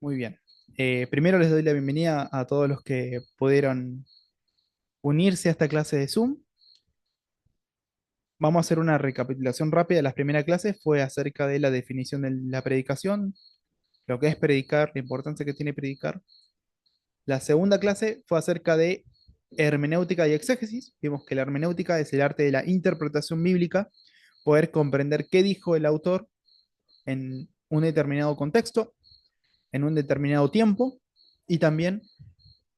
Muy bien. Primero les doy la bienvenida a todos los que pudieron unirse a esta clase de Zoom. Vamos a hacer una recapitulación rápida. La primera clase fue acerca de la definición de la predicación, lo que es predicar, la importancia que tiene predicar. La segunda clase fue acerca de hermenéutica y exégesis. Vimos que la hermenéutica es el arte de la interpretación bíblica, poder comprender qué dijo el autor en un determinado contexto, en un determinado tiempo, y también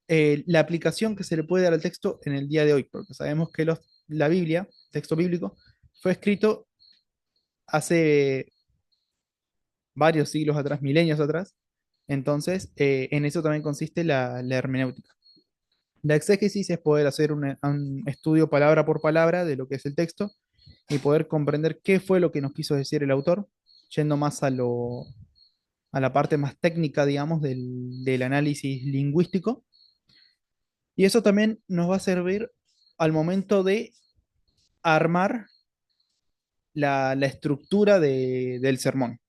la aplicación que se le puede dar al texto en el día de hoy, porque sabemos que la Biblia, texto bíblico, fue escrito hace varios siglos atrás, milenios atrás, entonces en eso también consiste la hermenéutica. La exégesis es poder hacer un estudio palabra por palabra de lo que es el texto y poder comprender qué fue lo que nos quiso decir el autor, yendo más a la parte más técnica, digamos, del análisis lingüístico. Y eso también nos va a servir al momento de armar la estructura del sermón.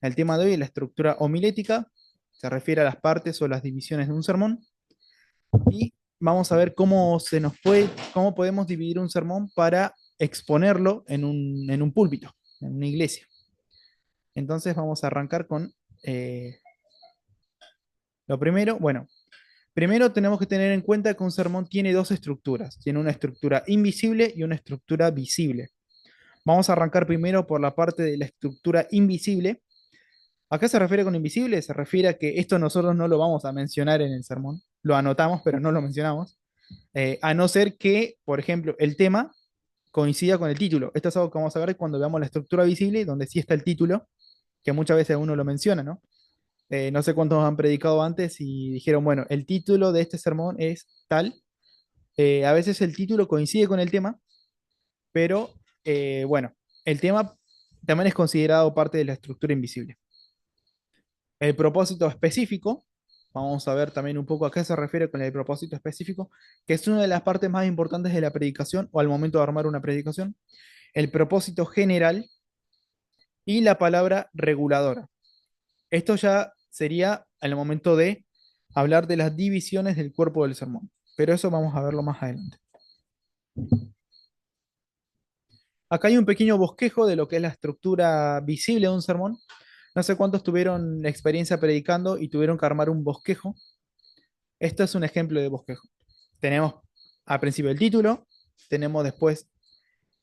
El tema de hoy es la estructura homilética, se refiere a las partes o las divisiones de un sermón, y vamos a ver cómo podemos dividir un sermón para exponerlo en un púlpito, en una iglesia. Entonces vamos a arrancar con lo primero. Bueno, primero tenemos que tener en cuenta que un sermón tiene dos estructuras. Tiene una estructura invisible y una estructura visible. Vamos a arrancar primero por la parte de la estructura invisible. ¿A qué se refiere con invisible? Se refiere a que esto nosotros no lo vamos a mencionar en el sermón. Lo anotamos, pero no lo mencionamos. A no ser que, por ejemplo, el tema coincida con el título. Esto es algo que vamos a ver cuando veamos la estructura visible, donde sí está el título, que muchas veces uno lo menciona, ¿no? No sé cuántos han predicado antes y dijeron, bueno, el título de este sermón es tal. A veces el título coincide con el tema, pero bueno, el tema también es considerado parte de la estructura invisible. El propósito específico, vamos a ver también un poco a qué se refiere con el propósito específico, que es una de las partes más importantes de la predicación o al momento de armar una predicación. El propósito general y la palabra reguladora. Esto ya sería al momento de hablar de las divisiones del cuerpo del sermón, pero eso vamos a verlo más adelante. Acá hay un pequeño bosquejo de lo que es la estructura visible de un sermón. No sé cuántos tuvieron experiencia predicando y tuvieron que armar un bosquejo. Esto es un ejemplo de bosquejo. Tenemos al principio el título, tenemos después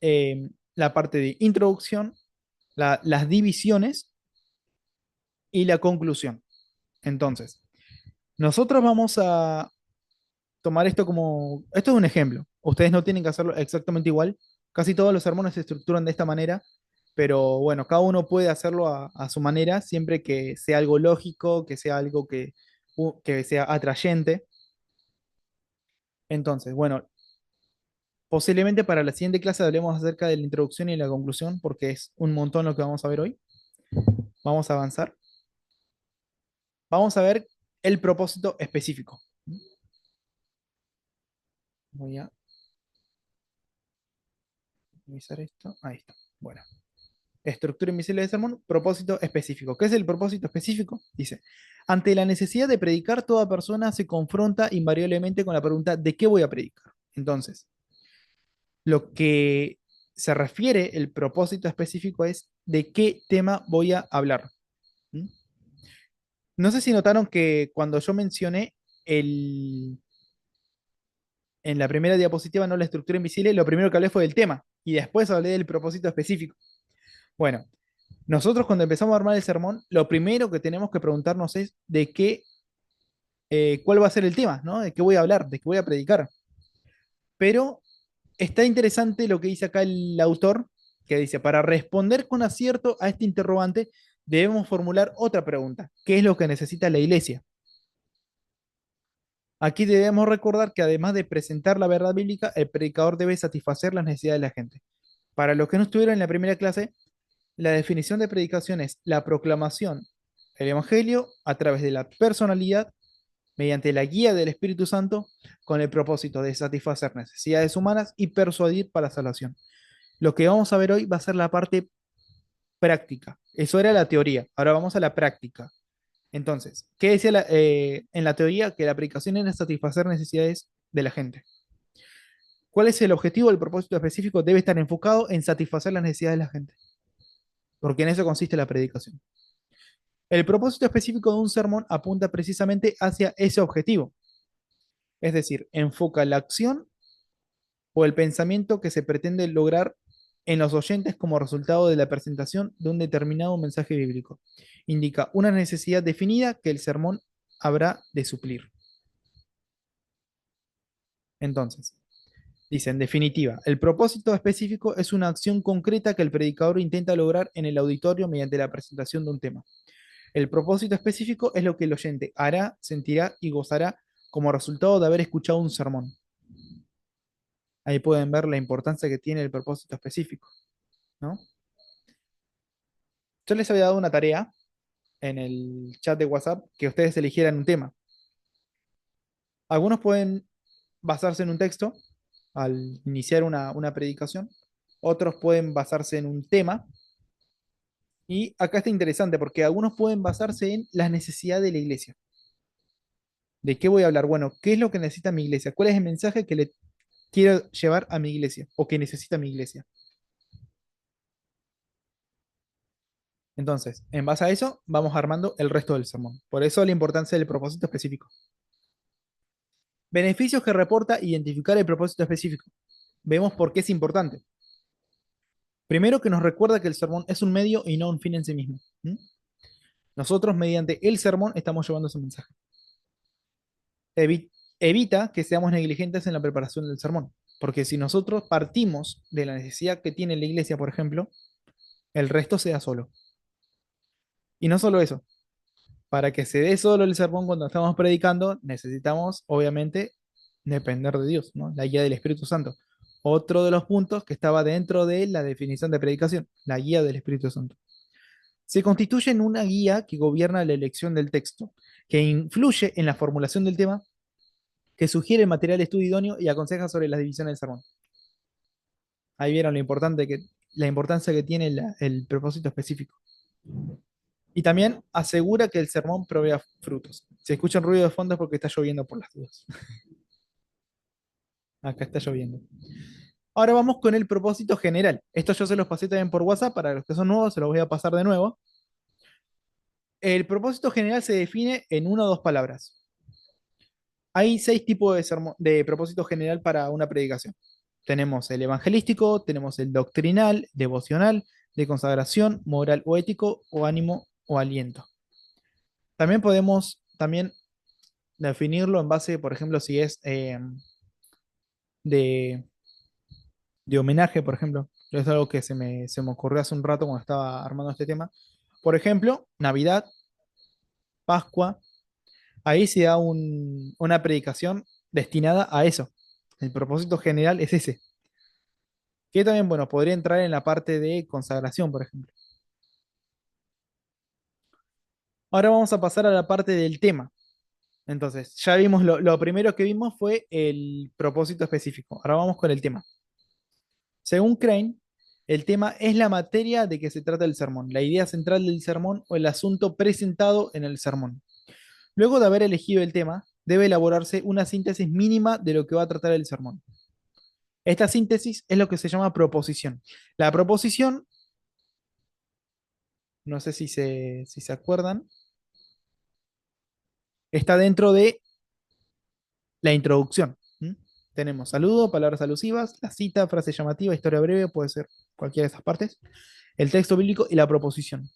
la parte de introducción, las divisiones y la conclusión. Entonces, nosotros vamos a tomar esto como, esto es un ejemplo. Ustedes no tienen que hacerlo exactamente igual. Casi todos los sermones se estructuran de esta manera, pero bueno, cada uno puede hacerlo a su manera, siempre que sea algo lógico, que sea algo que sea atrayente. Entonces, bueno, posiblemente para la siguiente clase hablemos acerca de la introducción y la conclusión, porque es un montón lo que vamos a ver hoy. Vamos a avanzar. Vamos a ver el propósito específico. Voy a revisar esto. Ahí está. Bueno. Estructura invisible de sermón, propósito específico. ¿Qué es el propósito específico? Dice, ante la necesidad de predicar, toda persona se confronta invariablemente con la pregunta ¿de qué voy a predicar? Entonces, lo que se refiere el propósito específico es ¿de qué tema voy a hablar? ¿Mm? No sé si notaron que cuando yo mencioné el, en la primera diapositiva, no la estructura invisible, lo primero que hablé fue del tema y después hablé del propósito específico. Bueno, nosotros cuando empezamos a armar el sermón, lo primero que tenemos que preguntarnos es de qué, cuál va a ser el tema, ¿no? De qué voy a hablar, de qué voy a predicar. Pero está interesante lo que dice acá el autor, que dice, para responder con acierto a este interrogante, debemos formular otra pregunta. ¿Qué es lo que necesita la iglesia? Aquí debemos recordar que además de presentar la verdad bíblica, el predicador debe satisfacer las necesidades de la gente. Para los que no estuvieron en la primera clase, la definición de predicación es la proclamación del Evangelio a través de la personalidad, mediante la guía del Espíritu Santo, con el propósito de satisfacer necesidades humanas y persuadir para la salvación. Lo que vamos a ver hoy va a ser la parte práctica. Eso era la teoría. Ahora vamos a la práctica. Entonces, ¿qué decía en la teoría? Que la predicación era satisfacer necesidades de la gente. ¿Cuál es el objetivo del propósito específico? Debe estar enfocado en satisfacer las necesidades de la gente, porque en eso consiste la predicación. El propósito específico de un sermón apunta precisamente hacia ese objetivo, es decir, enfoca la acción o el pensamiento que se pretende lograr en los oyentes como resultado de la presentación de un determinado mensaje bíblico. Indica una necesidad definida que el sermón habrá de suplir. Entonces, dice, en definitiva, el propósito específico es una acción concreta que el predicador intenta lograr en el auditorio mediante la presentación de un tema. El propósito específico es lo que el oyente hará, sentirá y gozará como resultado de haber escuchado un sermón. Ahí pueden ver la importancia que tiene el propósito específico, ¿no? Yo les había dado una tarea en el chat de WhatsApp que ustedes eligieran un tema. Algunos pueden basarse en un texto al iniciar una predicación, otros pueden basarse en un tema. Y acá está interesante porque algunos pueden basarse en las necesidades de la iglesia. ¿De qué voy a hablar? Bueno, ¿qué es lo que necesita mi iglesia? ¿Cuál es el mensaje que le quiero llevar a mi iglesia o que necesita mi iglesia? Entonces, en base a eso, vamos armando el resto del sermón. Por eso la importancia del propósito específico. Beneficios que reporta identificar el propósito específico. Vemos por qué es importante. Primero, que nos recuerda que el sermón es un medio y no un fin en sí mismo. ¿Mm? Nosotros, mediante el sermón, estamos llevando ese mensaje. Evi- Evita que seamos negligentes en la preparación del sermón. Porque si nosotros partimos de la necesidad que tiene la iglesia, por ejemplo, el resto se da solo. Y no solo eso, para que se dé solo el sermón cuando estamos predicando, necesitamos, obviamente, depender de Dios, ¿no? La guía del Espíritu Santo. Otro de los puntos que estaba dentro de la definición de predicación, la guía del Espíritu Santo. Se constituye en una guía que gobierna la elección del texto, que influye en la formulación del tema, que sugiere el material de estudio idóneo y aconseja sobre las divisiones del sermón. Ahí vieron la importancia que tiene el propósito específico. Y también asegura que el sermón provea frutos. Si escuchan ruido de fondo es porque está lloviendo por las dudas. Acá está lloviendo. Ahora vamos con el propósito general. Esto yo se los pasé también por WhatsApp. Para los que son nuevos, se los voy a pasar de nuevo. El propósito general se define en una o dos palabras. Hay seis tipos de propósito general para una predicación. Tenemos el evangelístico, tenemos el doctrinal, devocional, de consagración, moral o ético, o ánimo o aliento. También podemos definirlo en base, por ejemplo, si es de, de homenaje, por ejemplo. Es algo que se me ocurrió hace un rato cuando estaba armando este tema. Por ejemplo, Navidad, Pascua, ahí se da una predicación destinada a eso. El propósito general es ese. Que también, bueno, podría entrar en la parte de consagración, por ejemplo. Ahora vamos a pasar a la parte del tema. Entonces, ya vimos, lo primero que vimos fue el propósito específico. Ahora vamos con el tema. Según Crane, el tema es la materia de que se trata el sermón, la idea central del sermón o el asunto presentado en el sermón. Luego de haber elegido el tema, debe elaborarse una síntesis mínima de lo que va a tratar el sermón. Esta síntesis es lo que se llama proposición. La proposición, no sé si se acuerdan, está dentro de la introducción. ¿Mm? Tenemos saludo, palabras alusivas, la cita, frase llamativa, historia breve, puede ser cualquiera de esas partes, el texto bíblico y la proposición,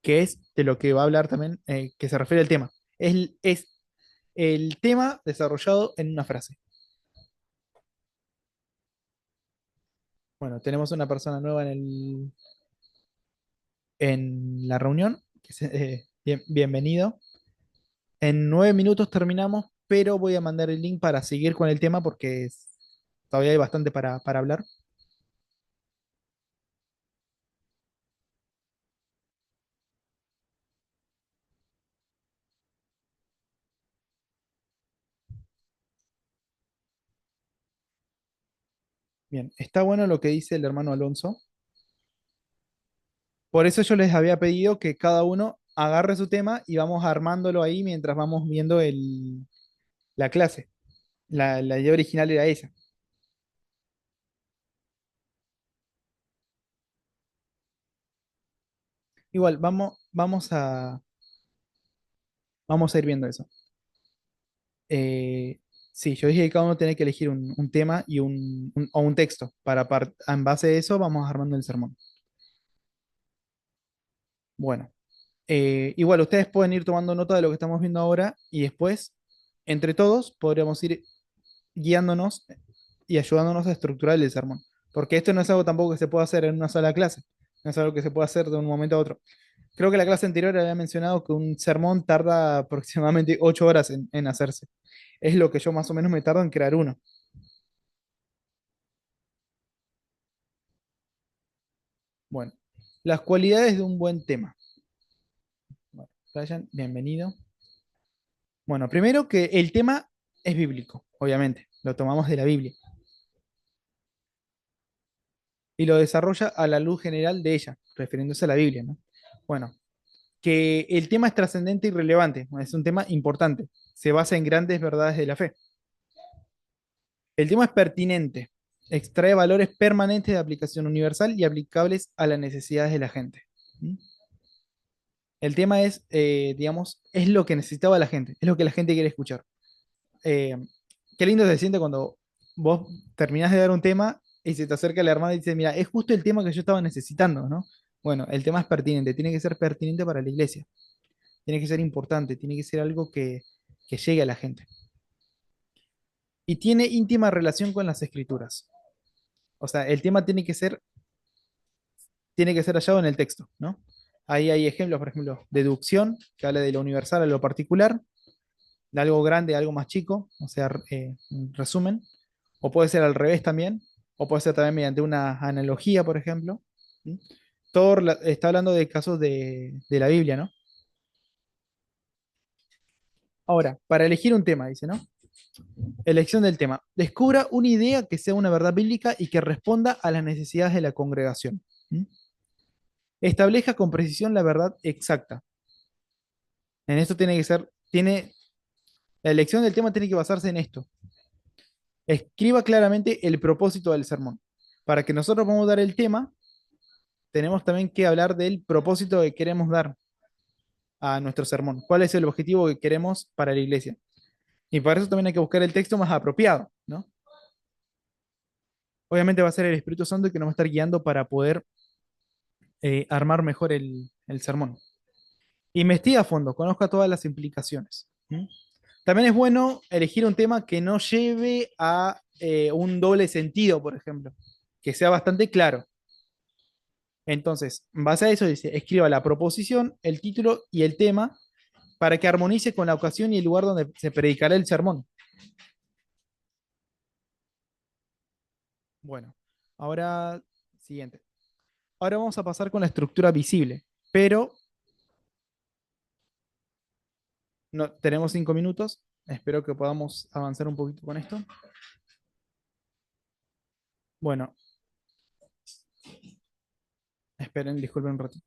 que es de lo que va a hablar también, que se refiere al tema. Es el tema desarrollado en una frase. Bueno, tenemos una persona nueva en la reunión. Bienvenido. En 9 minutos terminamos, pero voy a mandar el link para seguir con el tema porque todavía hay bastante para hablar. Bien, está bueno lo que dice el hermano Alonso. Por eso yo les había pedido que cada uno agarre su tema y vamos armándolo ahí mientras vamos viendo la clase. La idea original era esa. Igual, vamos a ir viendo eso. Eh, sí, yo dije que cada uno tiene que elegir un tema y o un texto. En base a eso vamos armando el sermón. Bueno, igual ustedes pueden ir tomando nota de lo que estamos viendo ahora y después, entre todos, podríamos ir guiándonos y ayudándonos a estructurar el sermón. Porque esto no es algo tampoco que se pueda hacer en una sola clase. No es algo que se pueda hacer de un momento a otro. Creo que la clase anterior había mencionado que un sermón tarda aproximadamente 8 horas en hacerse. Es lo que yo más o menos me tardo en crear uno. Bueno, las cualidades de un buen tema. Bueno, Brian, bienvenido. Bueno, primero que el tema es bíblico, obviamente. Lo tomamos de la Biblia. Y lo desarrolla a la luz general de ella, refiriéndose a la Biblia, ¿no? Bueno, que el tema es trascendente y relevante, es un tema importante, se basa en grandes verdades de la fe. El tema es pertinente, extrae valores permanentes de aplicación universal y aplicables a las necesidades de la gente. ¿Mm? El tema es, digamos, es lo que necesitaba la gente, es lo que la gente quiere escuchar. Eh, Qué lindo se siente cuando vos terminás de dar un tema y se te acerca la hermana y dice, mira, es justo el tema que yo estaba necesitando, ¿no? Bueno, el tema es pertinente, tiene que ser pertinente para la iglesia, tiene que ser importante, tiene que ser algo que llegue a la gente. Y tiene íntima relación con las escrituras. O sea, el tema tiene que ser hallado en el texto, ¿no? Ahí hay ejemplos, por ejemplo, deducción, que habla de lo universal a lo particular, de algo grande a algo más chico, o sea, un resumen. O puede ser al revés también, o puede ser también mediante una analogía, por ejemplo. ¿Mm? Está hablando de casos de la Biblia, ¿no? Ahora, para elegir un tema, dice, ¿no? Elección del tema. Descubra una idea que sea una verdad bíblica y que responda a las necesidades de la congregación. ¿Mm? Establezca con precisión la verdad exacta. En esto la elección del tema tiene que basarse en esto. Escriba claramente el propósito del sermón. Para que nosotros podamos dar el tema, tenemos también que hablar del propósito que queremos dar a nuestro sermón. ¿Cuál es el objetivo que queremos para la iglesia? Y para eso también hay que buscar el texto más apropiado, ¿no? Obviamente va a ser el Espíritu Santo el que nos va a estar guiando para poder armar mejor el sermón. Investiga a fondo, conozca todas las implicaciones. ¿Mm? También es bueno elegir un tema que no lleve a un doble sentido, por ejemplo, que sea bastante claro. Entonces, en base a eso dice, escriba la proposición, el título y el tema para que armonice con la ocasión y el lugar donde se predicará el sermón. Bueno, ahora siguiente. Ahora vamos a pasar con la estructura visible, pero no, tenemos 5 minutos. Espero que podamos avanzar un poquito con esto. Bueno, esperen, disculpen un ratito.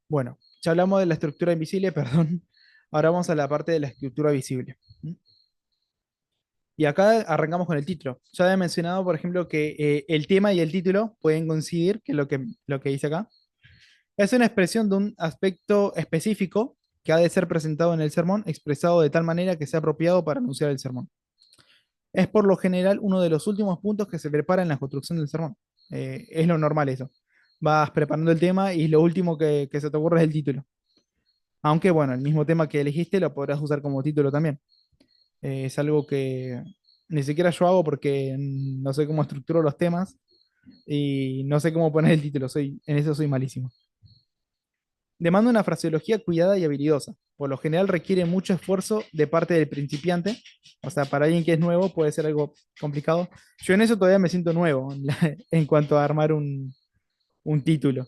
Bueno, ya hablamos de la estructura invisible, perdón. Ahora vamos a la parte de la estructura visible. ¿Mm? Y acá arrancamos con el título. Ya había mencionado, por ejemplo, que el tema y el título pueden coincidir, que es lo que dice acá. Es una expresión de un aspecto específico que ha de ser presentado en el sermón, expresado de tal manera que sea apropiado para anunciar el sermón. Es por lo general uno de los últimos puntos que se prepara en la construcción del sermón. Es lo normal eso. Vas preparando el tema y lo último que se te ocurre es el título. Aunque bueno, el mismo tema que elegiste lo podrás usar como título también. Es algo que ni siquiera yo hago porque no sé cómo estructuro los temas y no sé cómo poner el título. En eso soy malísimo. Demanda una fraseología cuidada y habilidosa. Por lo general requiere mucho esfuerzo de parte del principiante. O sea, para alguien que es nuevo puede ser algo complicado. Yo en eso todavía me siento nuevo en cuanto a armar un título.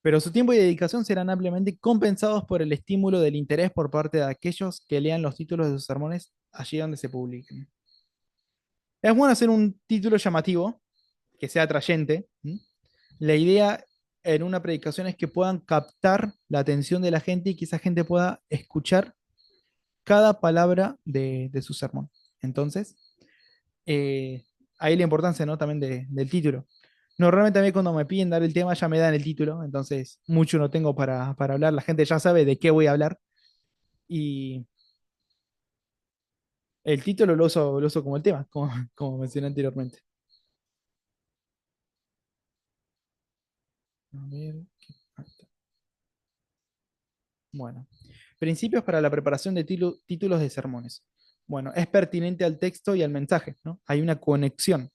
Pero su tiempo y dedicación serán ampliamente compensados por el estímulo del interés por parte de aquellos que lean los títulos de sus sermones allí donde se publiquen. Es bueno hacer un título llamativo, que sea atrayente. ¿M? La idea en una predicación es que puedan captar la atención de la gente y que esa gente pueda escuchar cada palabra de su sermón. Entonces, ahí la importancia, ¿no? También del título. Normalmente a mí cuando me piden dar el tema ya me dan el título, entonces mucho no tengo para hablar, la gente ya sabe de qué voy a hablar y el título lo uso como el tema, como mencioné anteriormente. A ver, ahí está. Bueno, principios para la preparación de títulos de sermones. Bueno, es pertinente al texto y al mensaje, ¿no? Hay una conexión.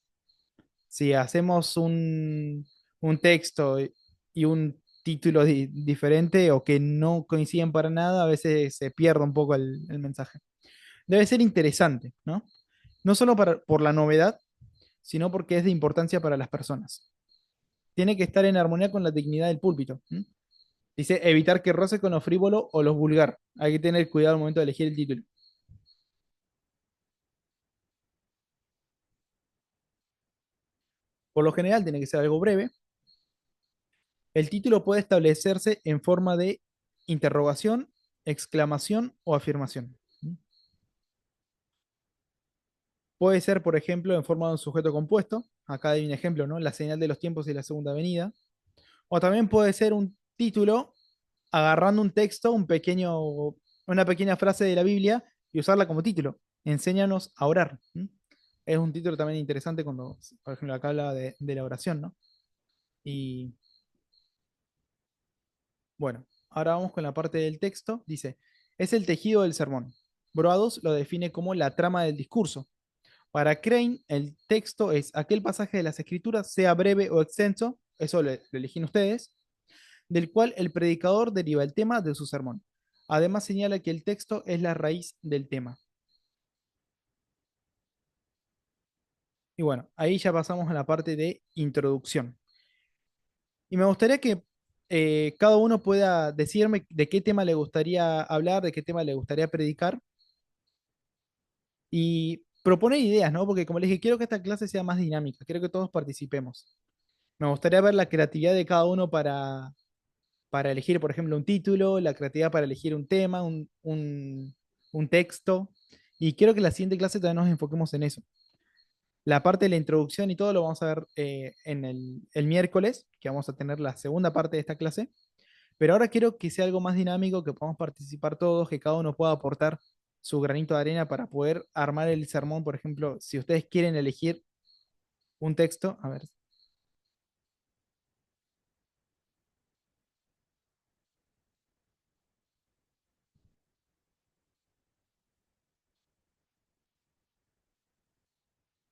Si hacemos un texto y un título diferente o que no coinciden para nada, a veces se pierde un poco el mensaje. Debe ser interesante, ¿no? No solo por la novedad, sino porque es de importancia para las personas. Tiene que estar en armonía con la dignidad del púlpito. ¿M? Dice, evitar que roce con lo frívolo o lo vulgar. Hay que tener cuidado al momento de elegir el título. Por lo general tiene que ser algo breve. El título puede establecerse en forma de interrogación, exclamación o afirmación. Puede ser, por ejemplo, en forma de un sujeto compuesto. Acá hay un ejemplo, ¿no? La señal de los tiempos y la segunda venida. O también puede ser un título agarrando un texto, una pequeña frase de la Biblia y usarla como título. Enséñanos a orar. Es un título también interesante cuando, por ejemplo, acá habla de la oración, ¿no? Y bueno, ahora vamos con la parte del texto. Dice, es el tejido del sermón. Broados lo define como la trama del discurso. Para Crane, el texto es aquel pasaje de las escrituras, sea breve o extenso, eso lo eligen ustedes, del cual el predicador deriva el tema de su sermón. Además señala que el texto es la raíz del tema. Y bueno, ahí ya pasamos a la parte de introducción. Y me gustaría que cada uno pueda decirme de qué tema le gustaría hablar, de qué tema le gustaría predicar y proponer ideas, ¿no? Porque como les dije, quiero que esta clase sea más dinámica, quiero que todos participemos. Me gustaría ver la creatividad de cada uno para elegir, por ejemplo, un título, la creatividad para elegir un tema, un texto. Y quiero que la siguiente clase también nos enfoquemos en eso. La parte de la introducción y todo lo vamos a ver en el miércoles, que vamos a tener la segunda parte de esta clase. Pero ahora quiero que sea algo más dinámico, que podamos participar todos, que cada uno pueda aportar su granito de arena para poder armar el sermón. Por ejemplo, si ustedes quieren elegir un texto, a ver,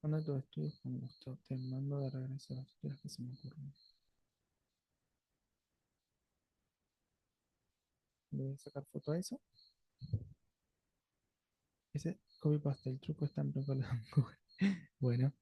¿dónde tus estudios con gusto? Te mando de regreso las estudios que se me ocurren. Le voy a sacar foto a eso. Ese copy paste, el truco está en preparar. Bueno.